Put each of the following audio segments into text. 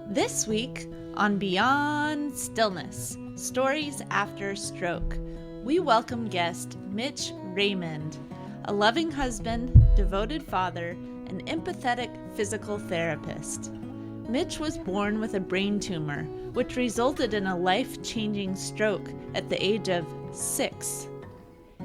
This week on Beyond Stillness, Stories After Stroke, we welcome guest Mitch Raymond, a loving husband, devoted father, and empathetic physical therapist. Mitch was born with a brain tumor, which resulted in a life-changing stroke at the age of 6.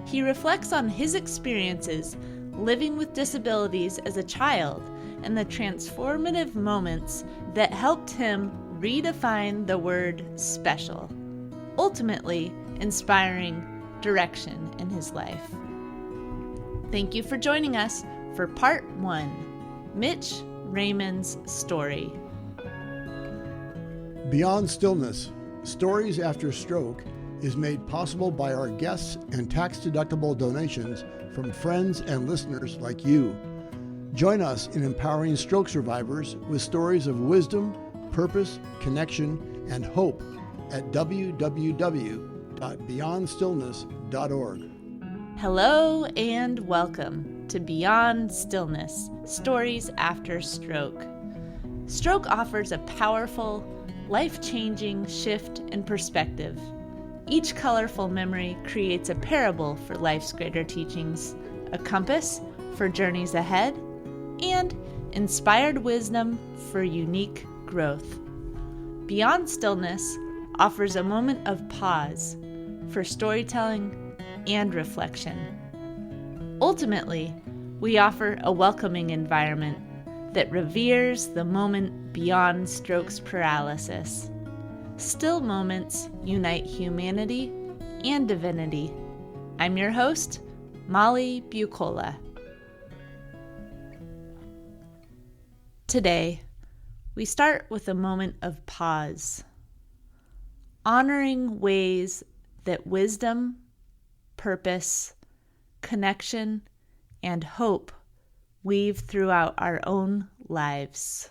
He reflects on his experiences living with disabilities as a child and the transformative moments that helped him redefine the word special, ultimately inspiring direction in his life. Thank you for joining us for Part 1, Mitch Raymond's story. Beyond Stillness, Stories After Stroke is made possible by our guests and tax-deductible donations from friends and listeners like you. Join us in empowering stroke survivors with stories of wisdom, purpose, connection, and hope at www.beyondstillness.org. Hello and welcome to Beyond Stillness, Stories After Stroke. Stroke offers a powerful, life-changing shift in perspective. Each colorful memory creates a parable for life's greater teachings, a compass for journeys ahead, and inspired wisdom for unique growth. Beyond Stillness offers a moment of pause for storytelling and reflection. Ultimately, we offer a welcoming environment that reveres the moment beyond stroke's paralysis. Still moments unite humanity and divinity. I'm your host, Molly Bucola. Today, we start with a moment of pause, honoring ways that wisdom, purpose, connection, and hope weave throughout our own lives.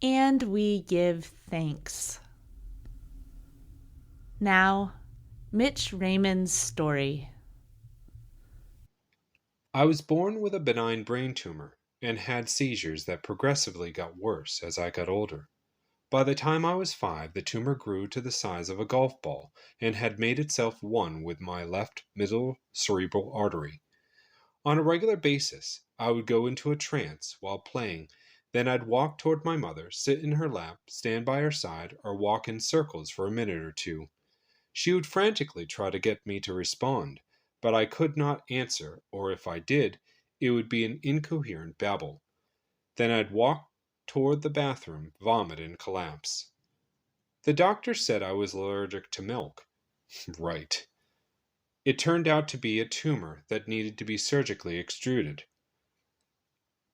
And we give thanks. Now, Mitch Raymond's story. I was born with a benign brain tumor and had seizures that progressively got worse as I got older. By the time I was 5, the tumor grew to the size of a golf ball and had made itself one with my left middle cerebral artery. On a regular basis, I would go into a trance while playing. Then I'd walk toward my mother, sit in her lap, stand by her side, or walk in circles for a minute or two. She would frantically try to get me to respond, but I could not answer, or if I did, it would be an incoherent babble. Then I'd walk toward the bathroom, vomit, and collapse. The doctor said I was allergic to milk. Right. It turned out to be a tumor that needed to be surgically extruded.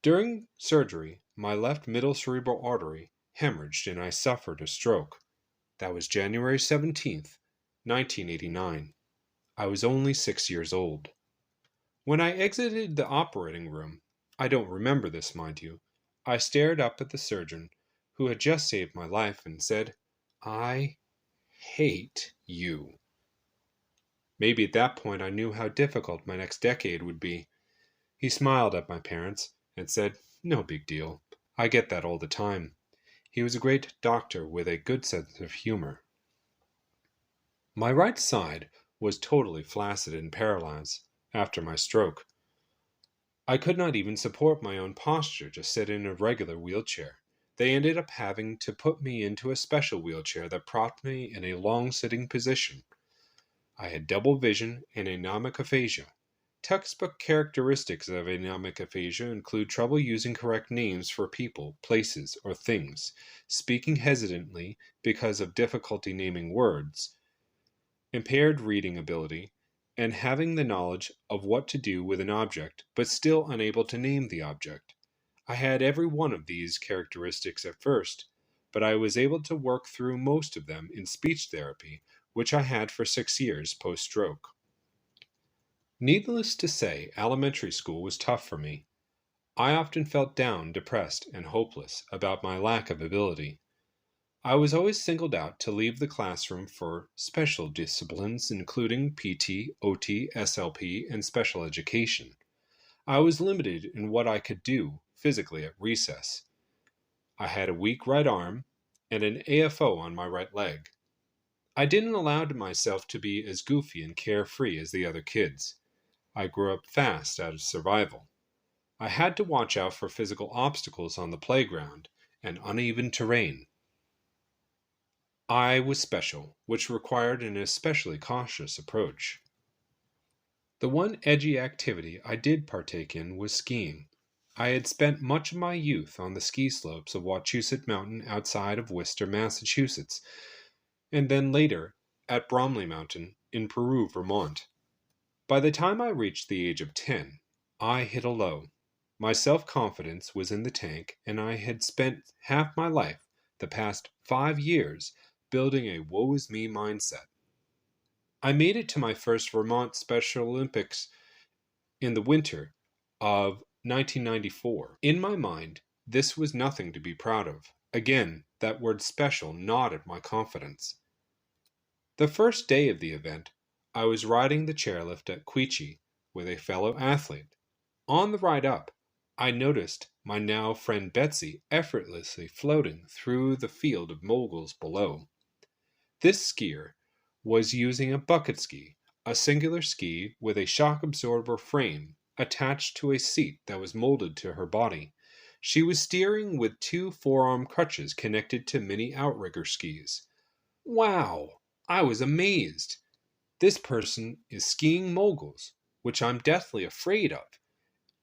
During surgery, my left middle cerebral artery hemorrhaged and I suffered a stroke. That was January 17th, 1989. I was only 6 years old. When I exited the operating room, I don't remember this, mind you, I stared up at the surgeon who had just saved my life and said, "I hate you." Maybe at that point I knew how difficult my next decade would be. He smiled at my parents and said, "No big deal. I get that all the time." He was a great doctor with a good sense of humor. My right side was totally flaccid and paralyzed after my stroke. I could not even support my own posture to sit in a regular wheelchair. They ended up having to put me into a special wheelchair that propped me in a long sitting position. I had double vision and anomic aphasia. Textbook characteristics of anomic aphasia include trouble using correct names for people, places, or things, speaking hesitantly because of difficulty naming words, impaired reading ability, and having the knowledge of what to do with an object, but still unable to name the object. I had every one of these characteristics at first, but I was able to work through most of them in speech therapy, which I had for 6 years post-stroke. Needless to say, elementary school was tough for me. I often felt down, depressed, and hopeless about my lack of ability. I was always singled out to leave the classroom for special disciplines, including PT, OT, SLP, and special education. I was limited in what I could do physically at recess. I had a weak right arm and an AFO on my right leg. I didn't allow myself to be as goofy and carefree as the other kids. I grew up fast out of survival. I had to watch out for physical obstacles on the playground and uneven terrain. I was special, which required an especially cautious approach. The one edgy activity I did partake in was skiing. I had spent much of my youth on the ski slopes of Wachusett Mountain outside of Worcester, Massachusetts, and then later at Bromley Mountain in Peru, Vermont. By the time I reached the age of 10, I hit a low. My self-confidence was in the tank, and I had spent half my life, the past 5 years, building a woe-is-me mindset. I made it to my first Vermont Special Olympics in the winter of 1994. In my mind, this was nothing to be proud of. Again, that word special gnawed at my confidence. The first day of the event, I was riding the chairlift at Quechee with a fellow athlete. On the ride up, I noticed my now friend Betsy effortlessly floating through the field of moguls below. This skier was using a bucket ski, a singular ski with a shock absorber frame attached to a seat that was molded to her body. She was steering with 2 forearm crutches connected to mini outrigger skis. Wow! I was amazed. This person is skiing moguls, which I'm deathly afraid of.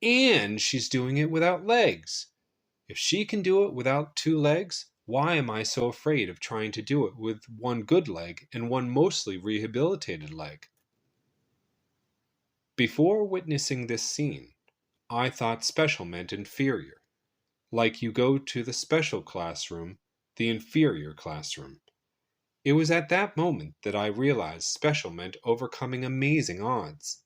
And she's doing it without legs. If she can do it without 2 legs, why am I so afraid of trying to do it with one good leg and one mostly rehabilitated leg? Before witnessing this scene, I thought special meant inferior. Like you go to the special classroom, the inferior classroom. It was at that moment that I realized special meant overcoming amazing odds.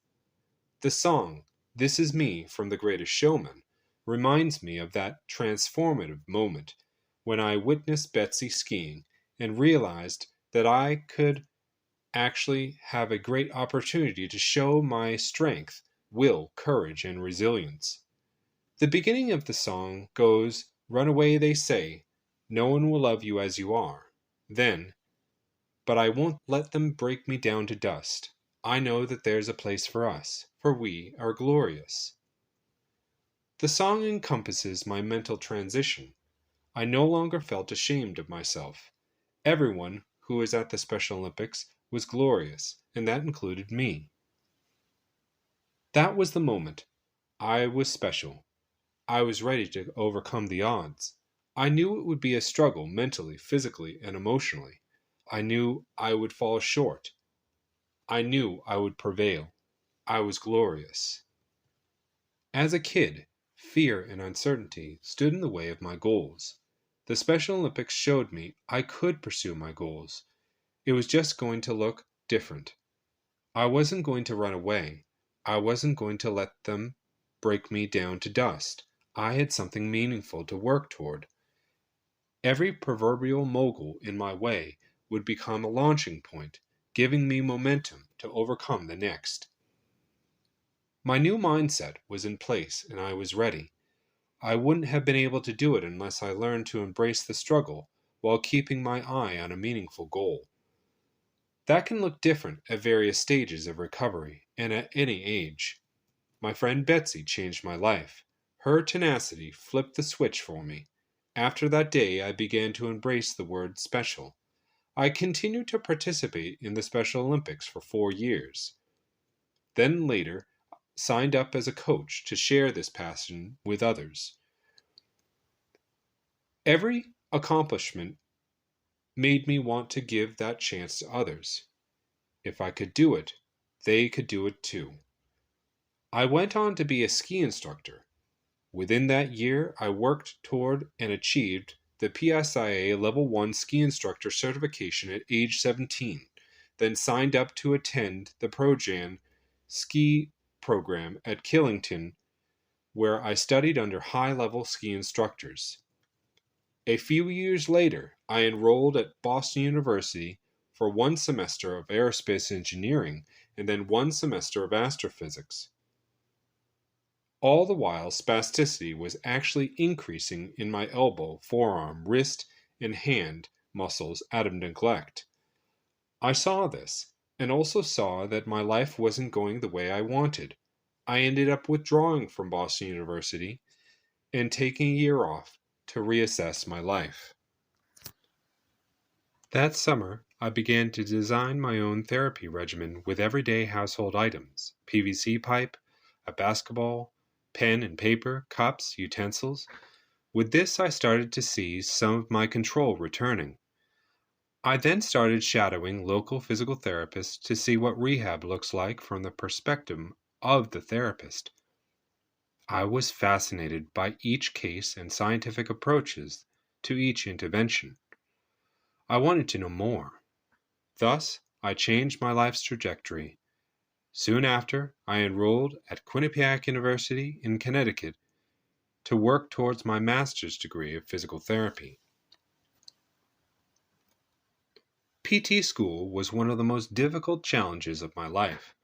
The song, This Is Me from The Greatest Showman, reminds me of that transformative moment when I witnessed Betsy skiing and realized that I could actually have a great opportunity to show my strength, will, courage, and resilience. The beginning of the song goes, "Run away, they say, no one will love you as you are." Then, "But I won't let them break me down to dust. I know that there's a place for us, for we are glorious." The song encompasses my mental transition. I no longer felt ashamed of myself. Everyone who was at the Special Olympics was glorious, and that included me. That was the moment. I was special. I was ready to overcome the odds. I knew it would be a struggle mentally, physically, and emotionally. I knew I would fall short. I knew I would prevail. I was glorious. As a kid, fear and uncertainty stood in the way of my goals. The Special Olympics showed me I could pursue my goals. It was just going to look different. I wasn't going to run away. I wasn't going to let them break me down to dust. I had something meaningful to work toward. Every proverbial mogul in my way would become a launching point, giving me momentum to overcome the next. My new mindset was in place and I was ready. I wouldn't have been able to do it unless I learned to embrace the struggle while keeping my eye on a meaningful goal. That can look different at various stages of recovery and at any age. My friend Betsy changed my life. Her tenacity flipped the switch for me. After that day, I began to embrace the word special. I continued to participate in the Special Olympics for 4 years. Then later, signed up as a coach to share this passion with others. Every accomplishment made me want to give that chance to others. If I could do it, they could do it too. I went on to be a ski instructor. Within that year, I worked toward and achieved the PSIA Level 1 ski instructor certification at age 17, then signed up to attend the ProJan ski program at Killington, where I studied under high-level ski instructors. A few years later, I enrolled at Boston University for 1 semester of aerospace engineering and then 1 semester of astrophysics. All the while, spasticity was actually increasing in my elbow, forearm, wrist, and hand muscles out of neglect. I saw this, and also saw that my life wasn't going the way I wanted. I ended up withdrawing from Boston University and taking a year off to reassess my life. That summer, I began to design my own therapy regimen with everyday household items: PVC pipe, a basketball, pen and paper, cups, utensils. With this, I started to see some of my control returning. I then started shadowing local physical therapists to see what rehab looks like from the perspective of the therapist. I was fascinated by each case and scientific approaches to each intervention. I wanted to know more. Thus, I changed my life's trajectory. Soon after, I enrolled at Quinnipiac University in Connecticut to work towards my master's degree of physical therapy. PT school was one of the most difficult challenges of my life.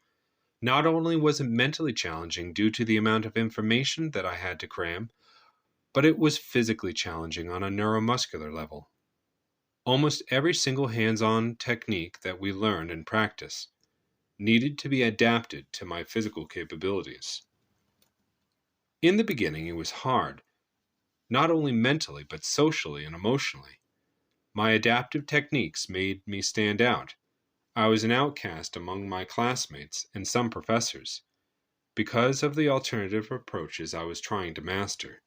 Not only was it mentally challenging due to the amount of information that I had to cram, but it was physically challenging on a neuromuscular level. Almost every single hands-on technique that we learned and practiced needed to be adapted to my physical capabilities. In the beginning, it was hard, not only mentally but socially and emotionally. My adaptive techniques made me stand out. I was an outcast among my classmates and some professors because of the alternative approaches I was trying to master.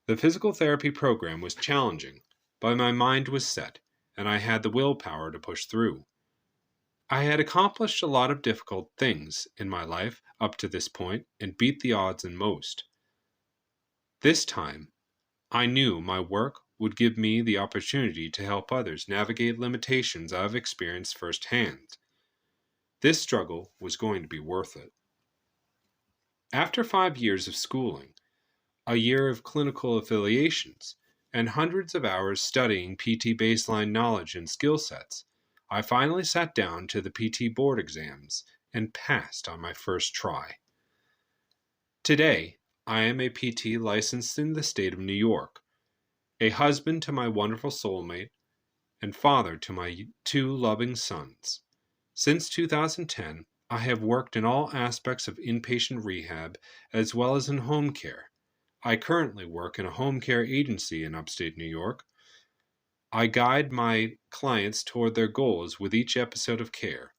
The physical therapy program was challenging, but my mind was set, and I had the willpower to push through. I had accomplished a lot of difficult things in my life up to this point and beat the odds in most. This time, I knew my work would give me the opportunity to help others navigate limitations I've experienced firsthand. This struggle was going to be worth it. After 5 years of schooling, a year of clinical affiliations, and hundreds of hours studying PT baseline knowledge and skill sets, I finally sat down to the PT board exams and passed on my first try. Today, I am a PT licensed in the state of New York, a husband to my wonderful soulmate, and father to my 2 loving sons. Since 2010, I have worked in all aspects of inpatient rehab as well as in home care. I currently work in a home care agency in upstate New York. I guide my clients toward their goals with each episode of care.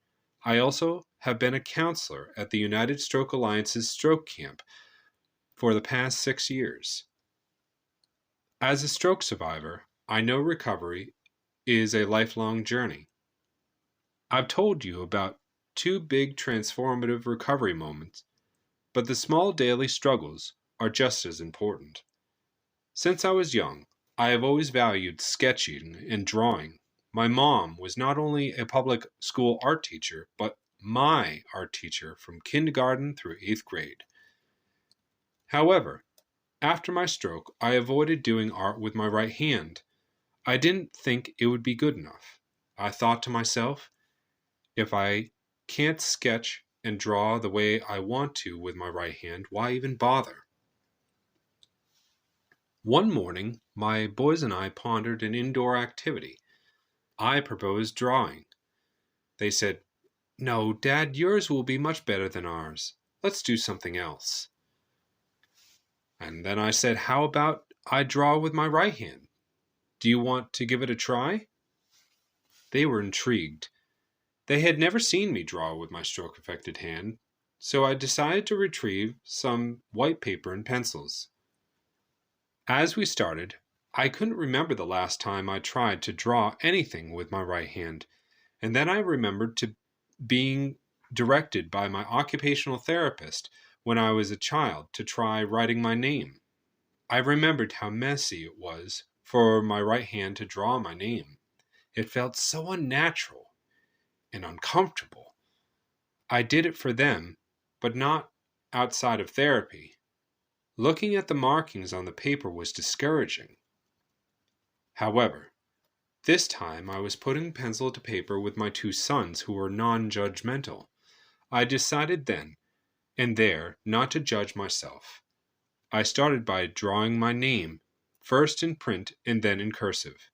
I also have been a counselor at the United Stroke Alliance's stroke camp for the past 6 years. As a stroke survivor, I know recovery is a lifelong journey. I've told you about 2 big transformative recovery moments, but the small daily struggles are just as important. Since I was young, I have always valued sketching and drawing. My mom was not only a public school art teacher, but my art teacher from kindergarten through 8th grade. However, after my stroke, I avoided doing art with my right hand. I didn't think it would be good enough. I thought to myself, if I can't sketch and draw the way I want to with my right hand, why even bother? One morning, my boys and I pondered an indoor activity. I proposed drawing. They said, "No, Dad, yours will be much better than ours. Let's do something else." And then I said, "How about I draw with my right hand? Do you want to give it a try?" They were intrigued. They had never seen me draw with my stroke-affected hand, so I decided to retrieve some white paper and pencils. As we started, I couldn't remember the last time I tried to draw anything with my right hand, and then I remembered being directed by my occupational therapist when I was a child to try writing my name. I remembered how messy it was for my right hand to draw my name. It felt so unnatural and uncomfortable. I did it for them, but not outside of therapy. Looking at the markings on the paper was discouraging. However, this time I was putting pencil to paper with my two sons who were non-judgmental. I decided then and there not to judge myself. I started by drawing my name, first in print and then in cursive.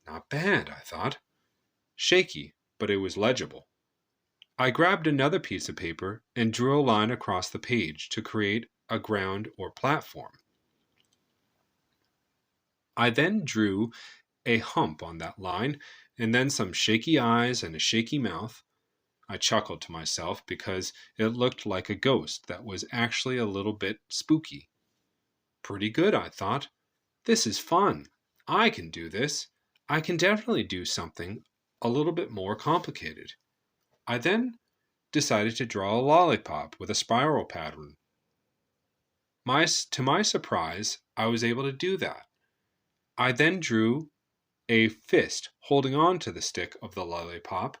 Not bad, I thought. Shaky, but it was legible. I grabbed another piece of paper and drew a line across the page to create a ground or platform. I then drew a hump on that line, and then some shaky eyes and a shaky mouth. I chuckled to myself because it looked like a ghost that was actually a little bit spooky. Pretty good, I thought. This is fun. I can do this. I can definitely do something a little bit more complicated. I then decided to draw a lollipop with a spiral pattern. To my surprise, I was able to do that. I then drew a fist holding on to the stick of the lollipop,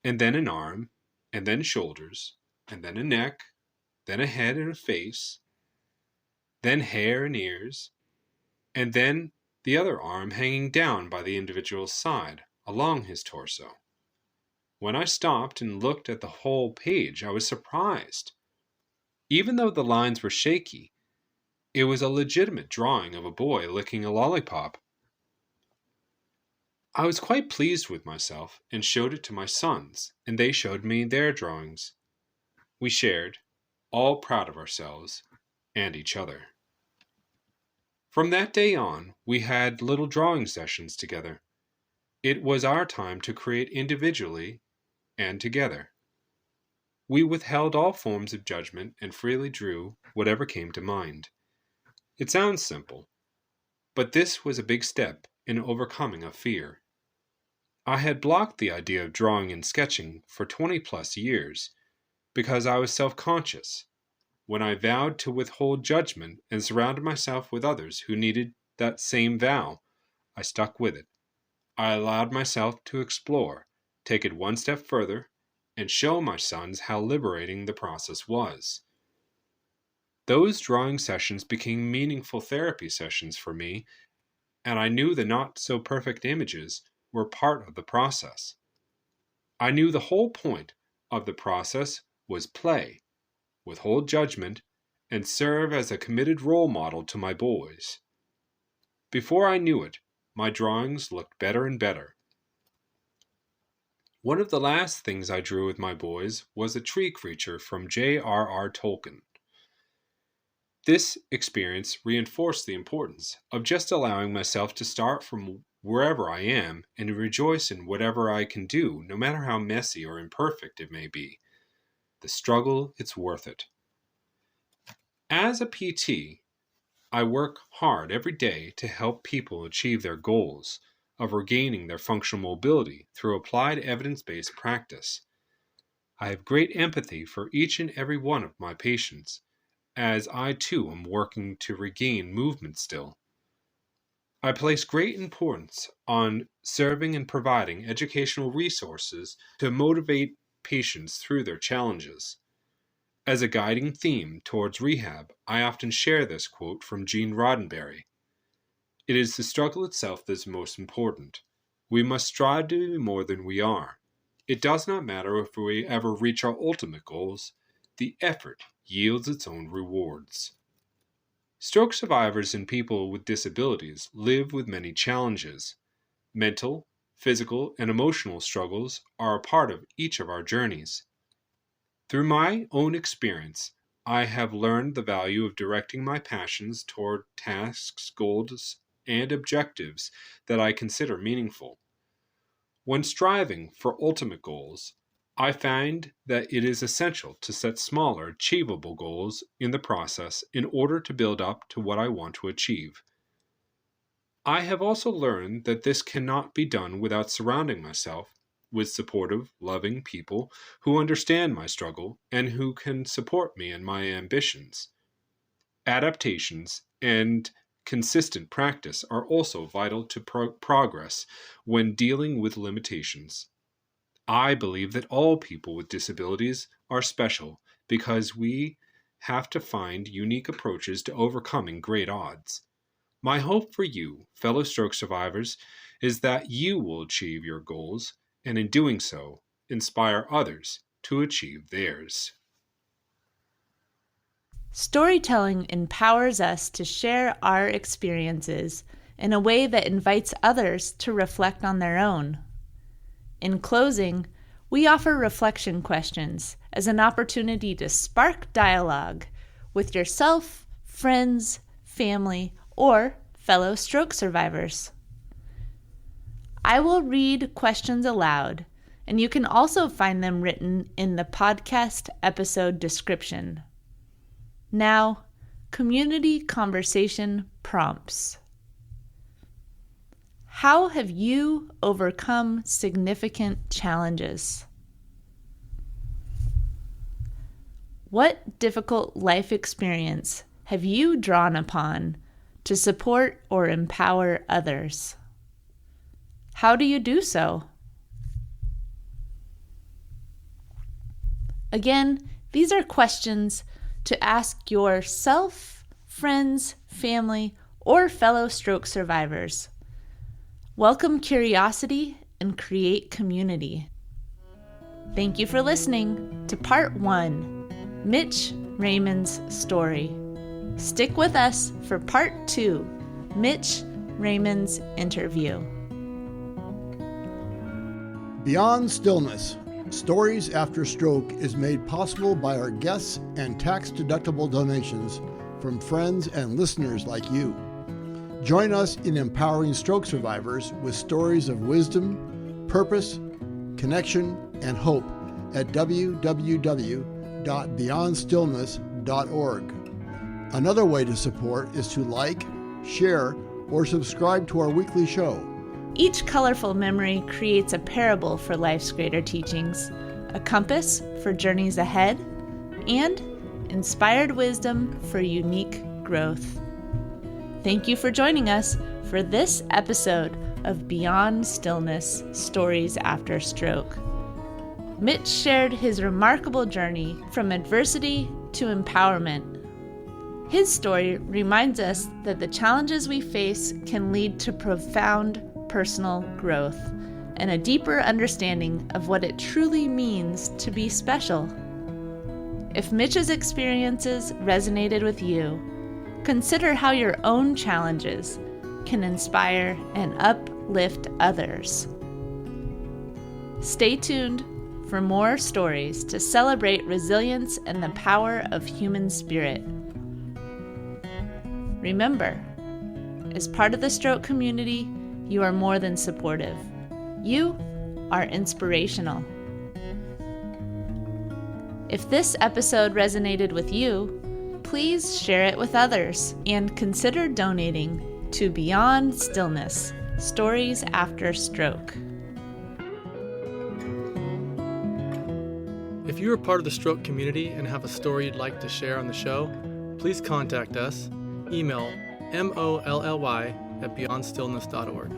and then an arm, and then shoulders, and then a neck, then a head and a face, then hair and ears, and then the other arm hanging down by the individual's side, along his torso. When I stopped and looked at the whole page, I was surprised. Even though the lines were shaky, it was a legitimate drawing of a boy licking a lollipop. I was quite pleased with myself and showed it to my sons, and they showed me their drawings. We shared, all proud of ourselves and each other. From that day on, we had little drawing sessions together. It was our time to create individually and together. We withheld all forms of judgment and freely drew whatever came to mind. It sounds simple, but this was a big step in overcoming a fear. I had blocked the idea of drawing and sketching for 20 plus years because I was self-conscious. When I vowed to withhold judgment and surrounded myself with others who needed that same vow, I stuck with it. I allowed myself to explore, take it one step further, and show my sons how liberating the process was. Those drawing sessions became meaningful therapy sessions for me, and I knew the not-so-perfect images were part of the process. I knew the whole point of the process was play, withhold judgment, and serve as a committed role model to my boys. Before I knew it, my drawings looked better and better. One of the last things I drew with my boys was a tree creature from J.R.R. Tolkien. This experience reinforced the importance of just allowing myself to start from wherever I am and to rejoice in whatever I can do, no matter how messy or imperfect it may be. The struggle, it's worth it. As a PT, I work hard every day to help people achieve their goals of regaining their functional mobility through applied evidence-based practice. I have great empathy for each and every one of my patients, as I too am working to regain movement still. I place great importance on serving and providing educational resources to motivate patients through their challenges. As a guiding theme towards rehab, I often share this quote from Gene Roddenberry. It is the struggle itself that is most important. We must strive to be more than we are. It does not matter if we ever reach our ultimate goals. The effort yields its own rewards. Stroke survivors and people with disabilities live with many challenges. Mental, physical, and emotional struggles are a part of each of our journeys. Through my own experience, I have learned the value of directing my passions toward tasks, goals, and objectives that I consider meaningful. When striving for ultimate goals, I find that it is essential to set smaller, achievable goals in the process in order to build up to what I want to achieve. I have also learned that this cannot be done without surrounding myself with supportive, loving people who understand my struggle and who can support me in my ambitions. Adaptations and consistent practice are also vital to progress when dealing with limitations. I believe that all people with disabilities are special because we have to find unique approaches to overcoming great odds. My hope for you, fellow stroke survivors, is that you will achieve your goals and in doing so, inspire others to achieve theirs. Storytelling empowers us to share our experiences in a way that invites others to reflect on their own. In closing, we offer reflection questions as an opportunity to spark dialogue with yourself, friends, family, or fellow stroke survivors. I will read questions aloud, and you can also find them written in the podcast episode description. Now, community conversation prompts. How have you overcome significant challenges? What difficult life experience have you drawn upon to support or empower others? How do you do so? Again, these are questions to ask yourself, friends, family, or fellow stroke survivors. Welcome curiosity and create community. Thank you for listening to Part 1, Mitch Raymond's story. Stick with us for Part 2, Mitch Raymond's interview. Beyond Stillness, Stories After Stroke is made possible by our guests and tax-deductible donations from friends and listeners like you. Join us in empowering stroke survivors with stories of wisdom, purpose, connection, and hope at www.beyondstillness.org. Another way to support is to like, share, or subscribe to our weekly show. Each colorful memory creates a parable for life's greater teachings, a compass for journeys ahead, and inspired wisdom for unique growth. Thank you for joining us for this episode of Beyond Stillness, Stories After Stroke. Mitch shared his remarkable journey from adversity to empowerment. His story reminds us that the challenges we face can lead to profound personal growth and a deeper understanding of what it truly means to be special. If Mitch's experiences resonated with you, consider how your own challenges can inspire and uplift others. Stay tuned for more stories to celebrate resilience and the power of human spirit. Remember, as part of the stroke community, you are more than supportive. You are inspirational. If this episode resonated with you, please share it with others and consider donating to Beyond Stillness, Stories After Stroke. If you are part of the stroke community and have a story you'd like to share on the show, please contact us. Email molly@beyondstillness.org.